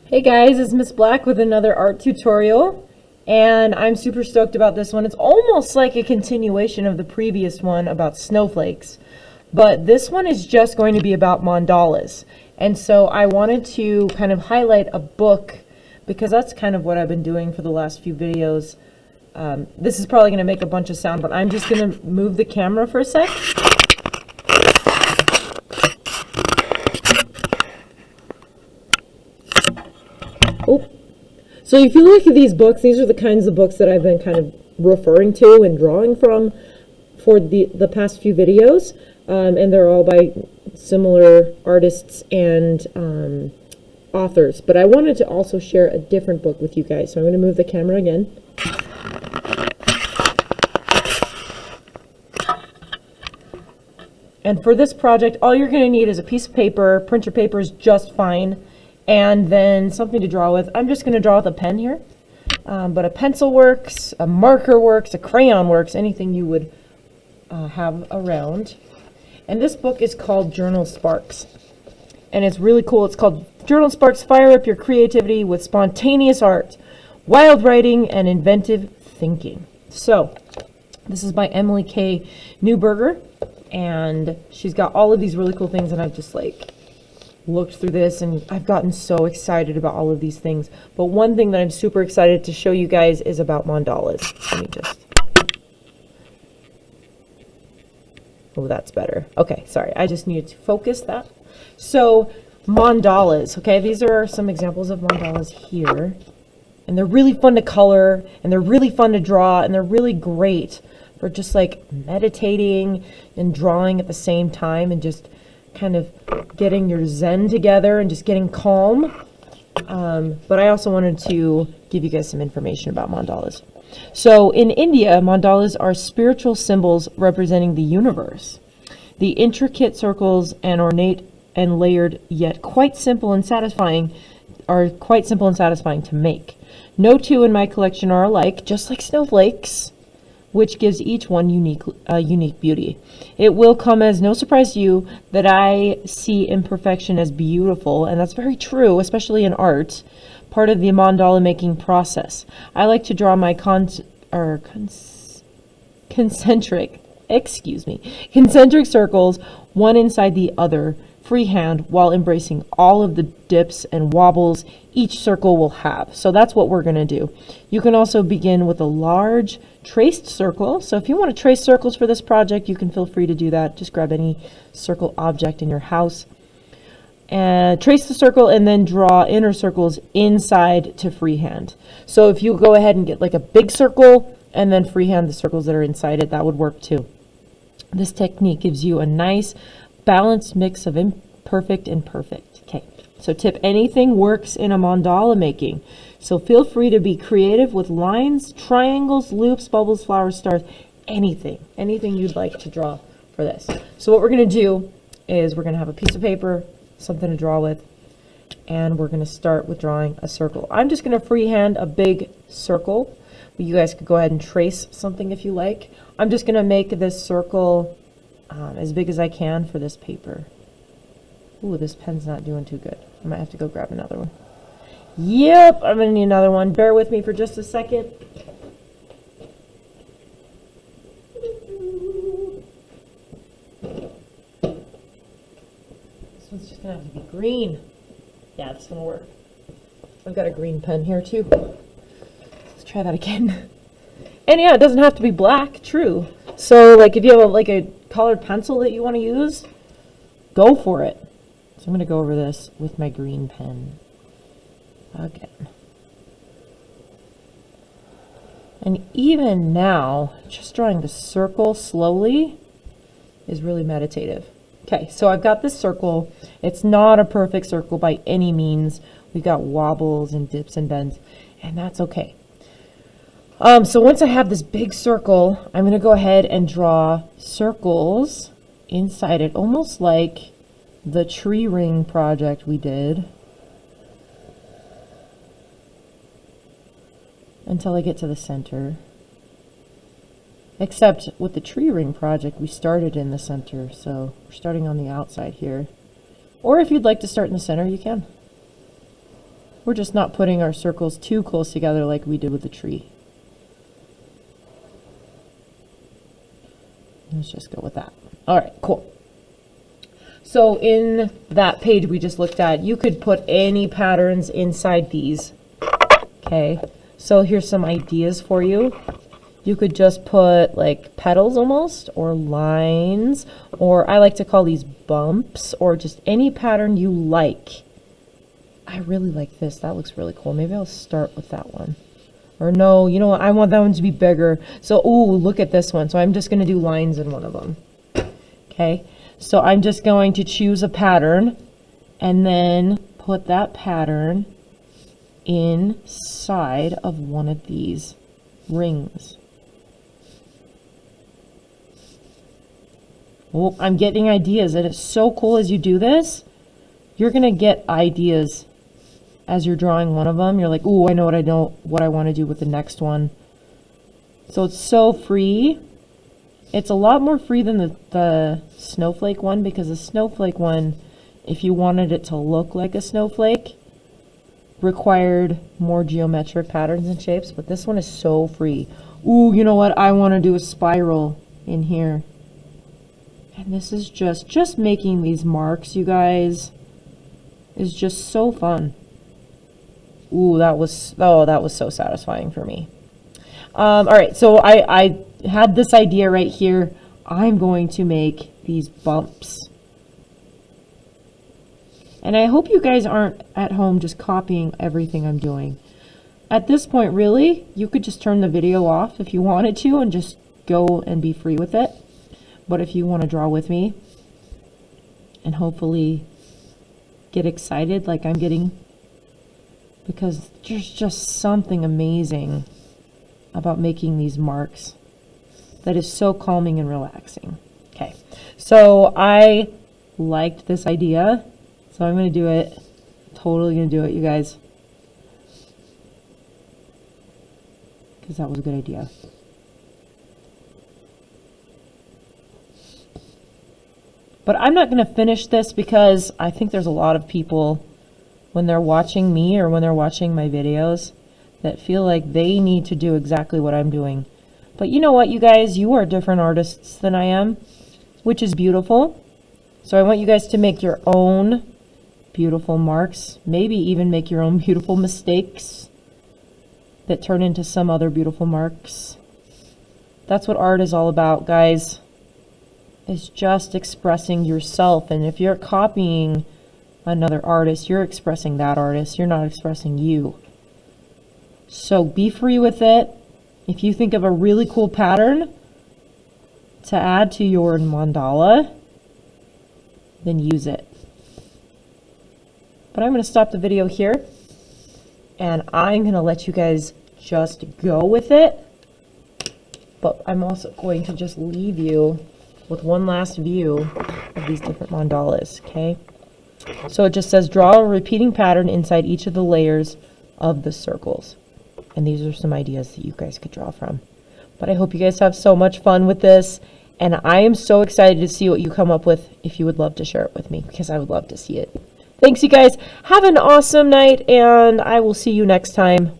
Hey guys, it's Miss Black with another art tutorial, and I'm super stoked about this one. It's almost like a continuation of the previous one about snowflakes, but this one is just going to be about mandalas. And so I wanted to kind of highlight a book because that's kind of what I've been doing for the last few videos. This is probably going to make a bunch of sound, but I'm just going to move the camera for a sec. Oh. So if you look at these books, these are the kinds of books that I've been kind of referring to and drawing from for the past few videos, and they're all by similar artists and authors. But I wanted to also share a different book with you guys, so I'm going to move the camera again. And for this project, all you're going to need is a piece of paper. Printer paper is just fine. And then something to draw with. I'm just going to draw with a pen here. But a pencil works, a marker works, a crayon works, anything you would have around. And this book is called Journal Sparks. And it's really cool. It's called Journal Sparks, Fire Up Your Creativity with Spontaneous Art, Wild Writing, and Inventive Thinking. So, this is by Emily K. Newberger. And she's got all of these really cool things, and I've just looked through this and I've gotten so excited about all of these things. But one thing that I'm super excited to show you guys is about mandalas. Let me just... Oh, that's better. Okay, sorry. I just needed to focus that. So, mandalas, okay? These are some examples of mandalas here. And they're really fun to color, and they're really fun to draw, and they're really great for just meditating and drawing at the same time and just kind of getting your zen together and just getting calm. But I also wanted to give you guys some information about mandalas. So in India, mandalas are spiritual symbols representing the universe. The intricate circles and ornate and layered, yet quite simple and satisfying, to make. No two in my collection are alike, just like snowflakes, which gives each one unique beauty. It will come as no surprise to you that I see imperfection as beautiful, and that's very true, especially in art, part of the mandala making process. I like to draw my concentric circles, one inside the other, freehand, while embracing all of the dips and wobbles each circle will have. So that's what we're going to do. You can also begin with a large traced circle. So if you want to trace circles for this project, you can feel free to do that. Just grab any circle object in your house and trace the circle, and then draw inner circles inside to freehand. So if you go ahead and get a big circle and then freehand the circles that are inside it, that would work too. This technique gives you a nice balanced mix of imperfect and perfect. Okay, so tip: anything works in a mandala making. So feel free to be creative with lines, triangles, loops, bubbles, flowers, stars, anything you'd like to draw for this. So what we're going to do is we're going to have a piece of paper, something to draw with, and we're going to start with drawing a circle. I'm just going to freehand a big circle. You guys could go ahead and trace something if you like. I'm just going to make this circle as big as I can for this paper. Ooh, this pen's not doing too good. I might have to go grab another one. Yep, I'm going to need another one. Bear with me for just a second. This one's just going to have to be green. Yeah, this is going to work. I've got a green pen here too. Let's try that again. And yeah, it doesn't have to be black, true. So if you have a colored pencil that you want to use, go for it. So I'm going to go over this with my green pen again. And even now, just drawing the circle slowly is really meditative. Okay, so I've got this circle. It's not a perfect circle by any means. We've got wobbles and dips and bends, and that's okay. So once I have this big circle, I'm going to go ahead and draw circles inside it, almost like the tree ring project we did, until I get to the center. Except with the tree ring project, we started in the center, so we're starting on the outside here. Or if you'd like to start in the center, you can. We're just not putting our circles too close together like we did with the tree. Let's just go with that. All right, cool. So in that page we just looked at, you could put any patterns inside these. Okay, so here's some ideas for you. You could just put like petals almost, or lines, or I like to call these bumps, or just any pattern you like. I really like this. That looks really cool. Maybe I'll start with that one. Or no, you know what? I want that one to be bigger. So, ooh, look at this one. So I'm just going to do lines in one of them. Okay. So I'm just going to choose a pattern and then put that pattern inside of one of these rings. Oh, I'm getting ideas, and it's so cool as you do this. You're going to get ideas as you're drawing one of them. You're like, ooh, I know what I want to do with the next one. So it's so free. It's a lot more free than the snowflake one, because the snowflake one, if you wanted it to look like a snowflake, required more geometric patterns and shapes, but this one is so free. Ooh, you know what? I want to do a spiral in here. And this is just making these marks, you guys, is just so fun. Ooh, that was so satisfying for me. All right, so I had this idea right here. I'm going to make these bumps. And I hope you guys aren't at home just copying everything I'm doing. At this point, really, you could just turn the video off if you wanted to and just go and be free with it. But if you want to draw with me and hopefully get excited like I'm getting, because there's just something amazing about making these marks that is so calming and relaxing. Okay, so I liked this idea, so I'm going to do it. Totally going to do it, you guys, because that was a good idea. But I'm not going to finish this because I think there's a lot of people, when they're watching me or when they're watching my videos, that feel like they need to do exactly what I'm doing. But you know what, you guys? You are different artists than I am, which is beautiful. So I want you guys to make your own beautiful marks, maybe even make your own beautiful mistakes that turn into some other beautiful marks. That's what art is all about, guys. It's just expressing yourself. And if you're copying another artist, you're expressing that artist. You're not expressing you. So be free with it. If you think of a really cool pattern to add to your mandala, then use it. But I'm going to stop the video here, and I'm going to let you guys just go with it. But I'm also going to just leave you with one last view of these different mandalas, okay? So it just says, draw a repeating pattern inside each of the layers of the circles. And these are some ideas that you guys could draw from. But I hope you guys have so much fun with this. And I am so excited to see what you come up with, if you would love to share it with me, because I would love to see it. Thanks, you guys. Have an awesome night, and I will see you next time.